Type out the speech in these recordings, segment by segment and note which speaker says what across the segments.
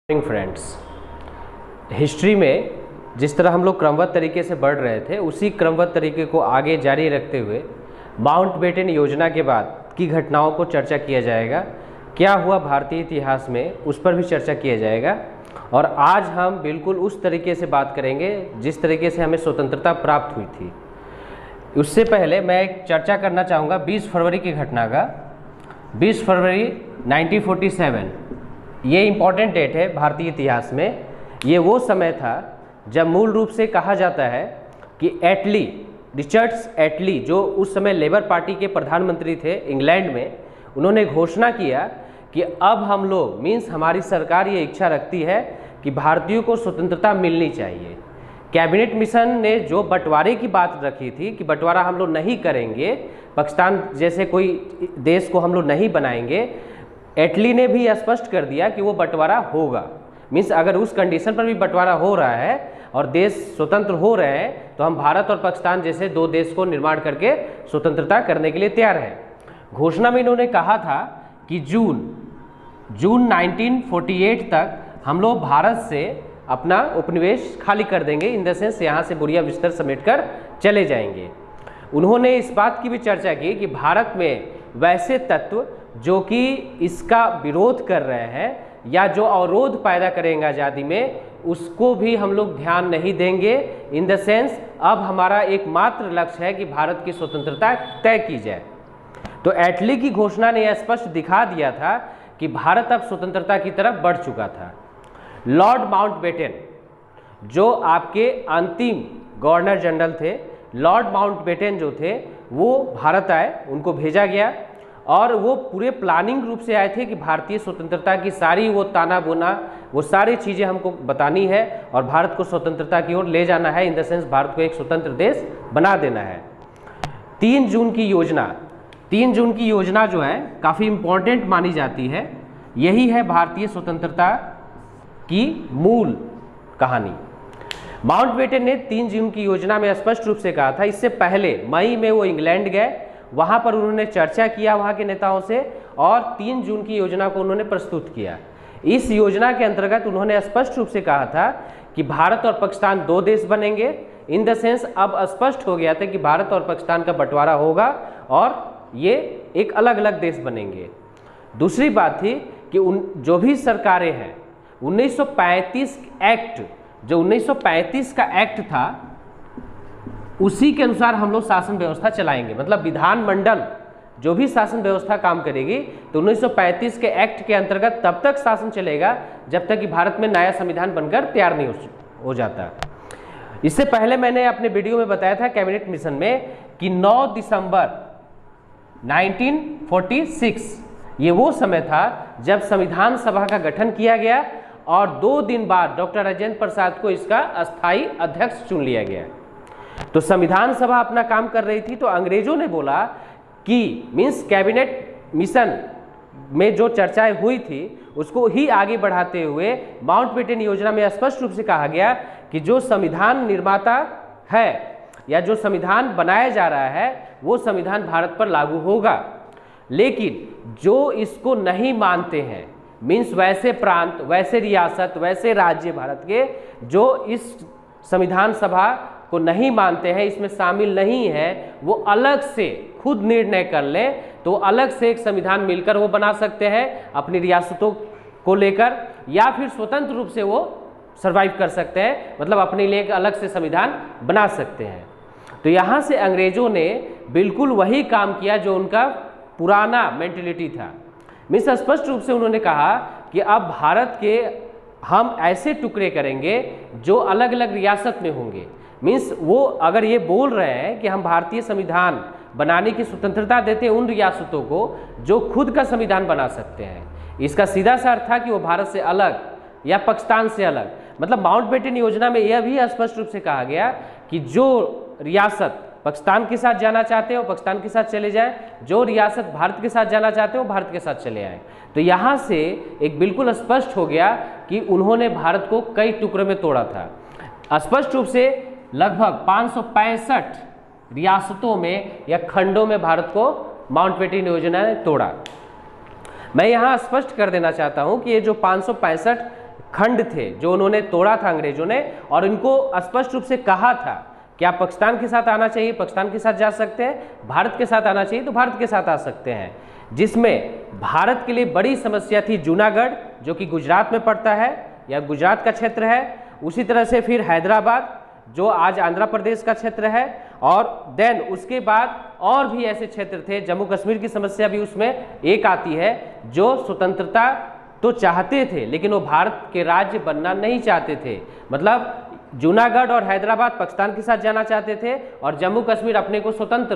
Speaker 1: Friends, history में जिस तरह हम लोग क्रमबद्ध तरीके से बढ़ रहे थे उसी क्रमबद्ध तरीके को आगे जारी रखते हुए माउंटबेटन योजना के बाद की घटनाओं को चर्चा किया जाएगा। क्या हुआ भारतीय इतिहास में उस पर भी चर्चा किया जाएगा। और आज हम बिल्कुल उस तरीके से बात करेंगे जिस तरीके से हमें स्वतंत्रता प्राप्त हुई थी। उससे पहले मैं एक चर्चा करना चाहूँगा 20 फरवरी की घटना का। 20 फरवरी 1947 ये इम्पॉर्टेंट डेट है भारतीय इतिहास में। ये वो समय था जब मूल रूप से कहा जाता है कि एटली, रिचर्ड्स एटली, जो उस समय लेबर पार्टी के प्रधानमंत्री थे इंग्लैंड में, उन्होंने घोषणा किया कि अब हम लोग मीन्स हमारी सरकार ये इच्छा रखती है कि भारतीयों को स्वतंत्रता मिलनी चाहिए। कैबिनेट मिशन ने जो बंटवारे की बात रखी थी कि बंटवारा हम लोग नहीं करेंगे, पाकिस्तान जैसे कोई देश को हम लोग नहीं बनाएंगे, एटली ने भी स्पष्ट कर दिया कि वो बंटवारा होगा। मीन्स अगर उस कंडीशन पर भी बंटवारा हो रहा है और देश स्वतंत्र हो रहे हैं तो हम भारत और पाकिस्तान जैसे दो देश को निर्माण करके स्वतंत्रता करने के लिए तैयार हैं। घोषणा में इन्होंने कहा था कि जून 1948 तक हम लोग भारत से अपना उपनिवेश खाली कर देंगे, इन द सेंस यहाँ से बुरिया बिस्तर समेट कर चले जाएंगे। उन्होंने इस बात की भी चर्चा की कि भारत में वैसे तत्व जो कि इसका विरोध कर रहे हैं या जो अवरोध पैदा करेंगे आज़ादी में, उसको भी हम लोग ध्यान नहीं देंगे। इन द सेंस अब हमारा एकमात्र लक्ष्य है कि भारत की स्वतंत्रता तय की जाए। तो एटली की घोषणा ने यह स्पष्ट दिखा दिया था कि भारत अब स्वतंत्रता की तरफ बढ़ चुका था। लॉर्ड माउंटबेटन, जो आपके अंतिम गवर्नर जनरल थे, लॉर्ड माउंटबेटन जो थे वो भारत आए, उनको भेजा गया और वो पूरे प्लानिंग रूप से आए थे कि भारतीय स्वतंत्रता की सारी वो ताना बोना, वो सारी चीज़ें हमको बतानी है और भारत को स्वतंत्रता की ओर ले जाना है। इन द सेंस भारत को एक स्वतंत्र देश बना देना है। 3 जून की योजना जो है काफ़ी इम्पोर्टेंट मानी जाती है। यही है भारतीय स्वतंत्रता की मूल कहानी। माउंटबेटन ने 3 जून की योजना में स्पष्ट रूप से कहा था। इससे पहले मई में वो इंग्लैंड गए, वहाँ पर उन्होंने चर्चा किया वहाँ के नेताओं से और 3 जून की योजना को उन्होंने प्रस्तुत किया। इस योजना के अंतर्गत उन्होंने स्पष्ट रूप से कहा था कि भारत और पाकिस्तान 2 देश बनेंगे। इन द सेंस अब स्पष्ट हो गया था कि भारत और पाकिस्तान का बंटवारा होगा और ये एक अलग अलग देश बनेंगे। दूसरी बात थी कि जो भी सरकारें हैं, 1935 एक्ट, जो 1935 का एक्ट था, उसी के अनुसार हम लोग शासन व्यवस्था चलाएंगे। मतलब विधानमंडल जो भी शासन व्यवस्था काम करेगी तो 1935 के एक्ट के अंतर्गत तब तक शासन चलेगा जब तक कि भारत में नया संविधान बनकर तैयार नहीं हो जाता। इससे पहले मैंने अपने वीडियो में बताया था कैबिनेट मिशन में कि 9 दिसंबर 1946 ये वो समय था जब संविधान सभा का गठन किया गया और 2 दिन बाद डॉक्टर राजेंद्र प्रसाद को इसका अस्थायी अध्यक्ष चुन लिया गया। तो संविधान सभा अपना काम कर रही थी तो अंग्रेजों ने बोला कि मीन्स कैबिनेट मिशन में जो चर्चाएं हुई थी उसको ही आगे बढ़ाते हुए माउंटबेटन योजना में स्पष्ट रूप से कहा गया कि जो संविधान निर्माता है या जो संविधान बनाया जा रहा है वो संविधान भारत पर लागू होगा, लेकिन जो इसको नहीं मानते हैं, मीन्स वैसे प्रांत, वैसे रियासत, वैसे राज्य भारत के जो इस संविधान सभा को नहीं मानते हैं, इसमें शामिल नहीं है, वो अलग से खुद निर्णय कर लें तो अलग से एक संविधान मिलकर वो बना सकते हैं अपनी रियासतों को लेकर, या फिर स्वतंत्र रूप से वो सर्वाइव कर सकते हैं, मतलब अपने लिए एक अलग से संविधान बना सकते हैं। तो यहाँ से अंग्रेजों ने बिल्कुल वही काम किया जो उनका पुराना मेंटेलिटी था। मीन्स स्पष्ट रूप से उन्होंने कहा कि अब भारत के हम ऐसे टुकड़े करेंगे जो अलग अलग रियासत में होंगे। मीन्स वो अगर ये बोल रहे हैं कि हम भारतीय संविधान बनाने की स्वतंत्रता देते हैं उन रियासतों को जो खुद का संविधान बना सकते हैं, इसका सीधा सा अर्थ था कि वो भारत से अलग या पाकिस्तान से अलग। मतलब माउंटबेटन योजना में यह भी स्पष्ट रूप से कहा गया कि जो रियासत पाकिस्तान के साथ जाना चाहते हो पाकिस्तान के साथ चले जाएं, जो रियासत भारत के साथ जाना चाहते हो भारत के साथ चले आएँ। तो यहाँ से एक बिल्कुल स्पष्ट हो गया कि उन्होंने भारत को कई टुकड़ों में तोड़ा था। स्पष्ट रूप से लगभग 565 रियासतों में या खंडों में भारत को माउंटबेटन योजना ने तोड़ा। मैं यहाँ स्पष्ट कर देना चाहता हूँ कि ये जो 565 खंड थे जो उन्होंने तोड़ा था अंग्रेजों ने, और इनको स्पष्ट रूप से कहा था कि आप पाकिस्तान के साथ आना चाहिए, पाकिस्तान के साथ जा सकते हैं, भारत के साथ आना चाहिए तो भारत के साथ आ सकते हैं। जिसमें भारत के लिए बड़ी समस्या थी जूनागढ़, जो कि गुजरात में पड़ता है या गुजरात का क्षेत्र है, उसी तरह से फिर हैदराबाद जो आज आंध्र प्रदेश का क्षेत्र है, और देन उसके बाद और भी ऐसे क्षेत्र थे, जम्मू कश्मीर की समस्या भी उसमें एक आती है, जो स्वतंत्रता तो चाहते थे लेकिन वो भारत के राज्य बनना नहीं चाहते थे। मतलब जूनागढ़ और हैदराबाद पाकिस्तान के साथ जाना चाहते थे और जम्मू कश्मीर अपने को स्वतंत्र।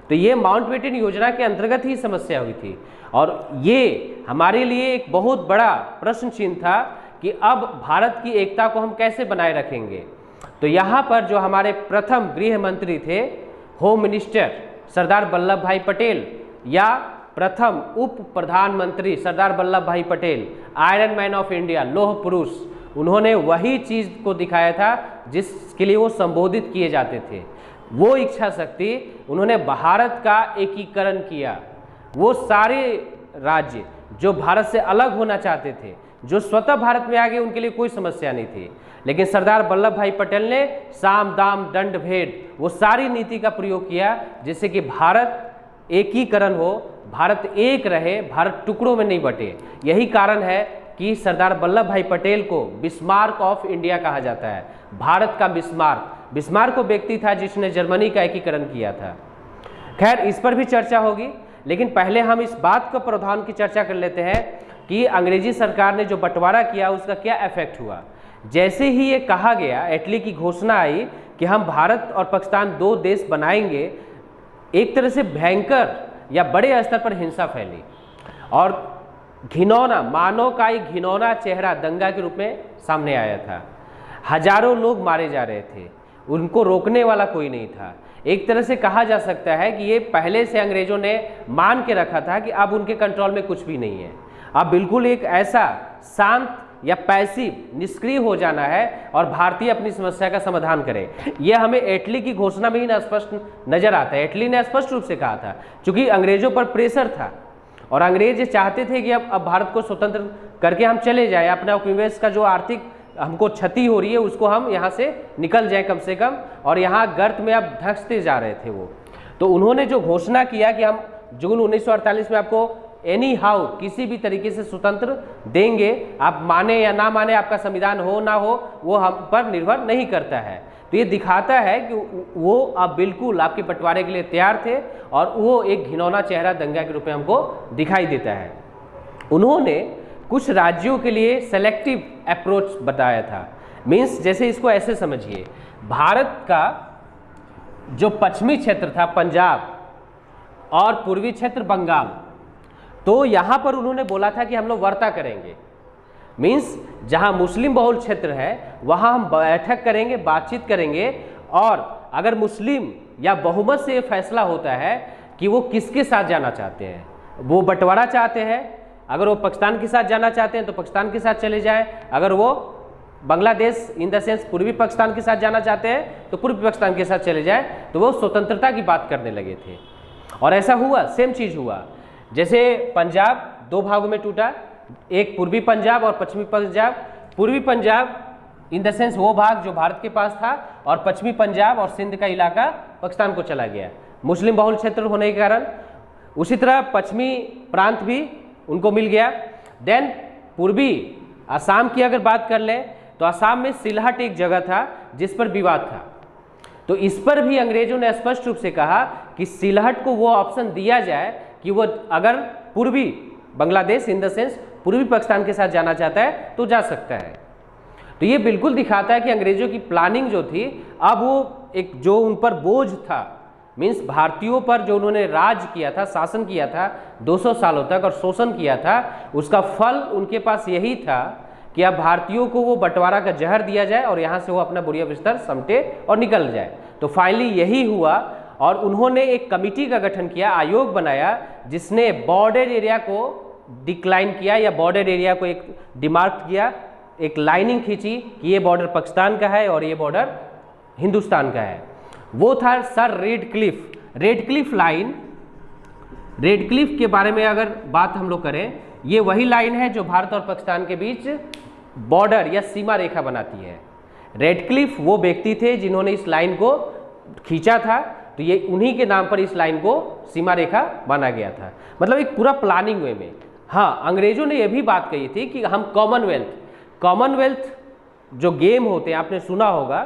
Speaker 1: तो ये माउंटबेटन योजना के अंतर्गत ही समस्या हुई थी, और ये हमारे लिए एक बहुत बड़ा प्रश्न चिन्ह था कि अब भारत की एकता को हम कैसे बनाए रखेंगे। तो यहाँ पर जो हमारे प्रथम गृह मंत्री थे, होम मिनिस्टर सरदार वल्लभ भाई पटेल, या प्रथम उप प्रधानमंत्री सरदार वल्लभ भाई Patel, iron man of India, लौह पुरुष, उन्होंने वही चीज़ को दिखाया था जिसके लिए वो संबोधित किए जाते थे। वो इच्छा शक्ति, उन्होंने भारत का एकीकरण किया। वो सारे राज्य जो भारत से अलग होना चाहते थे, जो स्वतः भारत में आ गए, उनके लिए कोई समस्या नहीं थी, लेकिन सरदार वल्लभ भाई पटेल ने साम दाम दंड भेद वो सारी नीति का प्रयोग किया जिससे कि भारत एकीकरण हो, भारत एक रहे, भारत टुकड़ों में नहीं बटे। यही कारण है कि सरदार वल्लभ भाई पटेल को बिस्मार्क ऑफ इंडिया कहा जाता है, भारत का बिस्मार्क। बिस्मार्क वो व्यक्ति था जिसने जर्मनी का एकीकरण किया था। खैर, इस पर भी चर्चा होगी, लेकिन पहले हम इस बात का प्रावधान की चर्चा कर लेते हैं कि अंग्रेजी सरकार ने जो बंटवारा किया उसका क्या इफेक्ट हुआ। जैसे ही ये कहा गया, एटली की घोषणा आई कि हम भारत और पाकिस्तान दो देश बनाएंगे, एक तरह से भयंकर या बड़े स्तर पर हिंसा फैली और घिनौना, मानव का एक घिनौना चेहरा दंगा के रूप में सामने आया था। हजारों लोग मारे जा रहे थे, उनको रोकने वाला कोई नहीं था। एक तरह से कहा जा सकता है कि ये पहले से अंग्रेजों ने मान के रखा था कि अब उनके कंट्रोल में कुछ भी नहीं है, अब बिल्कुल एक ऐसा शांत या पैसिव निष्क्रिय हो जाना है और भारतीय अपनी समस्या का समाधान करे। यह हमें एटली की घोषणा में ही स्पष्ट नजर आता है। एटली ने स्पष्ट रूप से कहा था, क्योंकि अंग्रेजों पर प्रेशर था और अंग्रेज चाहते थे कि अब भारत को स्वतंत्र करके हम चले जाएं, अपना उपनिवेश का जो आर्थिक हमको क्षति हो रही है उसको हम यहाँ से निकल जाएं कम से कम, और यहाँ गर्त में अब धंसते जा रहे थे वो। तो उन्होंने जो घोषणा किया कि हम जून 1948 में आपको एनी हाउ किसी भी तरीके से स्वतंत्र देंगे, आप माने या ना माने, आपका संविधान हो ना हो वो हम पर निर्भर नहीं करता है। तो ये दिखाता है कि वो अब बिल्कुल आपके बंटवारे के लिए तैयार थे और वो एक घिनौना चेहरा दंगा के रूप में हमको दिखाई देता है। उन्होंने कुछ राज्यों के लिए सेलेक्टिव अप्रोच बताया था। मीन्स जैसे इसको ऐसे समझिए, भारत का जो पश्चिमी क्षेत्र था पंजाब और पूर्वी क्षेत्र बंगाल, तो यहाँ पर उन्होंने बोला था कि हम लोग वार्ता करेंगे। मीन्स जहाँ मुस्लिम बहुल क्षेत्र है वहाँ हम बैठक करेंगे, बातचीत करेंगे, और अगर मुस्लिम या बहुमत से ये फैसला होता है कि वो किसके साथ जाना चाहते हैं, वो बंटवारा चाहते हैं, अगर वो पाकिस्तान के साथ जाना चाहते हैं तो पाकिस्तान के साथ चले जाएं, अगर वो बांग्लादेश इन द सेंस पूर्वी पाकिस्तान के साथ जाना चाहते हैं तो पूर्वी पाकिस्तान के साथ चले जाएं, तो वो स्वतंत्रता की बात करने लगे थे। और ऐसा हुआ, सेम चीज़ हुआ। जैसे पंजाब दो भागों में टूटा, एक पूर्वी पंजाब और पश्चिमी पंजाब। पूर्वी पंजाब इन द सेंस वो भाग जो भारत के पास था, और पश्चिमी पंजाब और सिंध का इलाका पाकिस्तान को चला गया, मुस्लिम बहुल क्षेत्र होने के कारण। उसी तरह पश्चिमी प्रांत भी उनको मिल गया। देन पूर्वी असम की अगर बात कर लें तो असम में सिलहट एक जगह था जिस पर विवाद था, तो इस पर भी अंग्रेजों ने स्पष्ट रूप से कहा कि सिलहट को वो ऑप्शन दिया जाए कि वो अगर पूर्वी बांग्लादेश इन द सेंस पूर्वी पाकिस्तान के साथ जाना चाहता है तो जा सकता है। तो ये बिल्कुल दिखाता है कि अंग्रेजों की प्लानिंग जो थी, अब वो एक जो उन पर बोझ था, मीन्स भारतीयों पर जो उन्होंने राज किया था, शासन किया था 200 सालों तक और शोषण किया था, उसका फल उनके पास यही था कि अब भारतीयों को वो बंटवारा का जहर दिया जाए और यहाँ से वो अपना बुढ़िया बिस्तर समेटे और निकल जाए। तो फाइनली यही हुआ और उन्होंने एक कमिटी का गठन किया, आयोग बनाया, जिसने बॉर्डर एरिया को डिक्लाइन किया या बॉर्डर एरिया को एक डिमार्क किया, एक लाइनिंग खींची कि ये बॉर्डर पाकिस्तान का है और ये बॉर्डर हिंदुस्तान का है। वो था sir Radcliffe. Radcliffe line, Radcliffe के बारे में अगर बात हम लोग करें, ये वही लाइन है जो भारत और पाकिस्तान के बीच बॉर्डर या सीमा रेखा बनाती है। रेडक्लिफ वो व्यक्ति थे जिन्होंने इस लाइन को खींचा था, तो ये उन्हीं के नाम पर इस लाइन को सीमा रेखा माना गया था। मतलब एक पूरा प्लानिंग वे में। हाँ, अंग्रेजों ने यह भी बात कही थी कि हम कॉमनवेल्थ जो गेम होते हैं, आपने सुना होगा,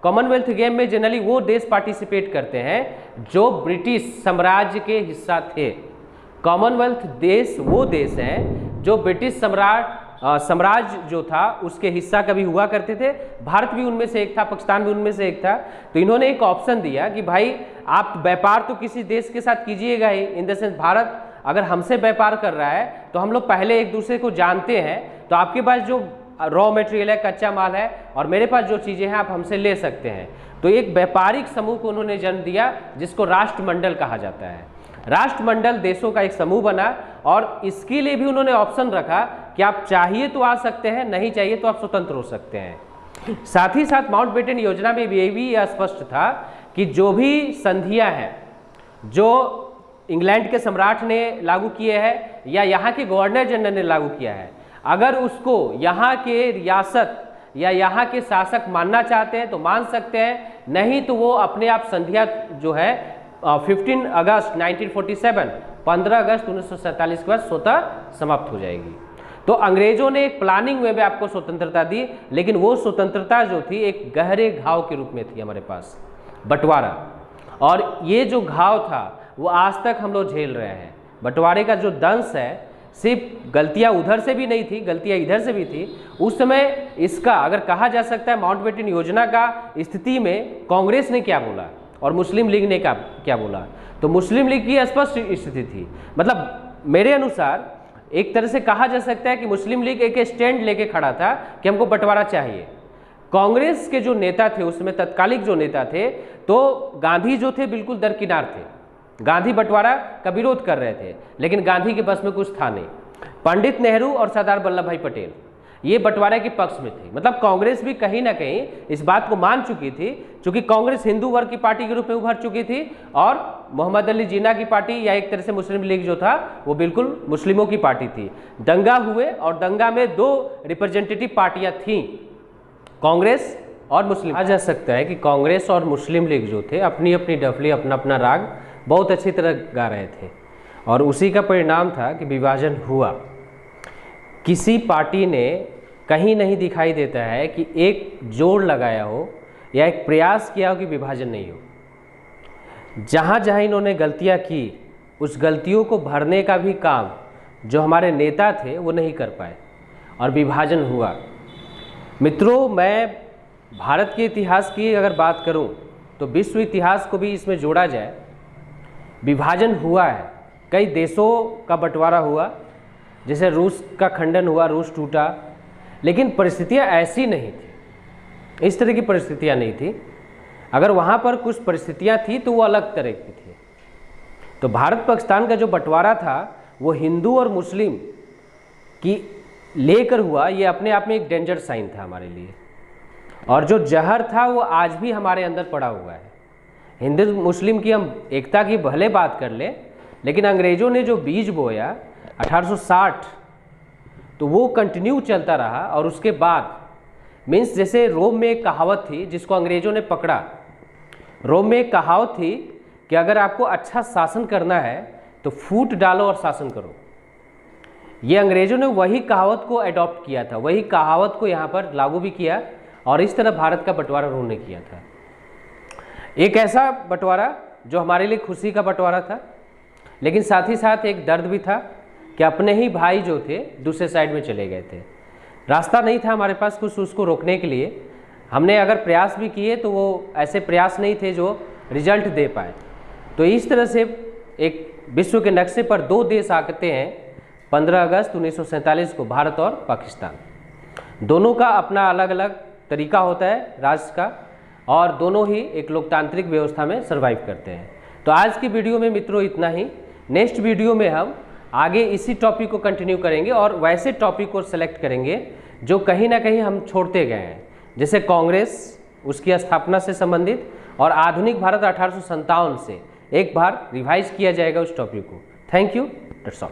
Speaker 1: कॉमनवेल्थ गेम में जनरली वो देश पार्टिसिपेट करते हैं जो ब्रिटिश साम्राज्य के हिस्सा थे। कॉमनवेल्थ देश वो देश हैं जो ब्रिटिश साम्राज्य जो था उसके हिस्सा कभी हुआ करते थे। भारत भी उनमें से एक था, पाकिस्तान भी उनमें से एक था। तो इन्होंने एक ऑप्शन दिया कि भाई आप व्यापार तो किसी देश के साथ कीजिएगा ही, इन द सेंस भारत अगर हमसे व्यापार कर रहा है तो हम लोग पहले एक दूसरे को जानते हैं, तो आपके पास जो रॉ मटेरियल है, कच्चा माल है, और मेरे पास जो चीज़ें हैं आप हमसे ले सकते हैं। तो एक व्यापारिक समूह को उन्होंने जन्म दिया जिसको राष्ट्रमंडल कहा जाता है। राष्ट्रमंडल देशों का एक समूह बना और इसके लिए भी उन्होंने ऑप्शन रखा कि आप चाहिए तो आ सकते हैं, नहीं चाहिए तो आप स्वतंत्र हो सकते हैं। साथ ही साथ माउंटबेटन योजना में ये भी स्पष्ट था कि जो भी संधियां हैं जो इंग्लैंड के सम्राट ने लागू किए हैं या यहाँ के गवर्नर जनरल ने लागू किया है, अगर उसको यहाँ के रियासत या यहाँ के शासक मानना चाहते हैं तो मान सकते हैं, नहीं तो वो अपने आप संधियां जो है 15 अगस्त 1947, 15 अगस्त 1947 के बाद स्वतः समाप्त हो जाएगी। तो अंग्रेजों ने एक प्लानिंग वे में आपको स्वतंत्रता दी, लेकिन वो स्वतंत्रता जो थी एक गहरे घाव के रूप में थी हमारे पास, बंटवारा। और ये जो घाव था वो आज तक हम लोग झेल रहे हैं। बंटवारे का जो दंश है, सिर्फ गलतियां उधर से भी नहीं थी, गलतियां इधर से भी थी। उस समय इसका अगर कहा जा सकता है माउंटबेटन योजना का स्थिति में कांग्रेस ने क्या बोला और मुस्लिम लीग ने क्या बोला, तो मुस्लिम लीग की स्पष्ट स्थिति थी। मतलब मेरे अनुसार एक तरह से कहा जा सकता है कि मुस्लिम लीग एक स्टैंड लेके खड़ा था कि हमको बंटवारा चाहिए। कांग्रेस के जो नेता थे उसमें, तत्कालिक जो नेता थे, तो गांधी जो थे बिल्कुल दरकिनार थे। गांधी बंटवारा का विरोध कर रहे थे, लेकिन गांधी के बस में कुछ था नहीं। पंडित नेहरू और सरदार वल्लभ भाई पटेल ये बंटवारे के पक्ष में थे। मतलब कांग्रेस भी कहीं ना कहीं इस बात को मान चुकी थी, क्योंकि कांग्रेस हिंदू वर्ग की पार्टी के रूप में उभर चुकी थी और मोहम्मद अली जिन्ना की पार्टी या एक तरह से मुस्लिम लीग जो था वो बिल्कुल मुस्लिमों की पार्टी थी। दंगा हुए और दंगा में दो रिप्रेजेंटेटिव पार्टियां थीं, कांग्रेस और मुस्लिम। कहा जा सकता है कि कांग्रेस और मुस्लिम लीग जो थे अपनी अपनी डफली, अपना अपना राग बहुत अच्छी तरह गा रहे थे, और उसी का परिणाम था कि विभाजन हुआ। किसी पार्टी ने कहीं नहीं दिखाई देता है कि एक जोर लगाया हो या एक प्रयास किया हो कि विभाजन नहीं हो। जहाँ जहाँ इन्होंने गलतियाँ की, उस गलतियों को भरने का भी काम जो हमारे नेता थे वो नहीं कर पाए और विभाजन हुआ। मित्रों, मैं भारत के इतिहास की अगर बात करूं तो विश्व इतिहास को भी इसमें जोड़ा जाए। विभाजन हुआ है, कई देशों का बंटवारा हुआ, जैसे रूस का खंडन हुआ, रूस टूटा, लेकिन परिस्थितियां ऐसी नहीं थी, इस तरह की परिस्थितियां नहीं थी। अगर वहाँ पर कुछ परिस्थितियां थी तो वो अलग तरह की थी। तो भारत पाकिस्तान का जो बंटवारा था वो हिंदू और मुस्लिम की लेकर हुआ, ये अपने आप में एक डेंजर साइन था हमारे लिए। और जो जहर था वो आज भी हमारे अंदर पड़ा हुआ है। हिंदू मुस्लिम की हम एकता की भले बात कर लें, लेकिन अंग्रेज़ों ने जो बीज बोया 1860, तो वो कंटिन्यू चलता रहा। और उसके बाद मीन्स जैसे रोम में एक कहावत थी जिसको अंग्रेज़ों ने पकड़ा। रोम में एक कहावत थी कि अगर आपको अच्छा शासन करना है तो फूट डालो और शासन करो। ये अंग्रेज़ों ने वही कहावत को अडॉप्ट किया था, वही कहावत को यहाँ पर लागू भी किया, और इस तरह भारत का बंटवारा उन्होंने किया था। एक ऐसा बंटवारा जो हमारे लिए खुशी का बंटवारा था, लेकिन साथ ही साथ एक दर्द भी था कि अपने ही भाई जो थे दूसरे साइड में चले गए थे। रास्ता नहीं था हमारे पास कुछ उसको रोकने के लिए। हमने अगर प्रयास भी किए तो वो ऐसे प्रयास नहीं थे जो रिजल्ट दे पाए। तो इस तरह से एक विश्व के नक्शे पर दो देश आते हैं 15 अगस्त 1947 को, भारत और पाकिस्तान। दोनों का अपना अलग अलग तरीका होता है राष्ट्र का, और दोनों ही एक लोकतांत्रिक व्यवस्था में सर्वाइव करते हैं। तो आज की वीडियो में मित्रों इतना ही। नेक्स्ट वीडियो में हम आगे इसी टॉपिक को कंटिन्यू करेंगे और वैसे टॉपिक को सेलेक्ट करेंगे जो कहीं ना कहीं हम छोड़ते गए हैं, जैसे कांग्रेस, उसकी स्थापना से संबंधित, और आधुनिक भारत 1857 से एक बार रिवाइज किया जाएगा उस टॉपिक को। Thank you, that's all.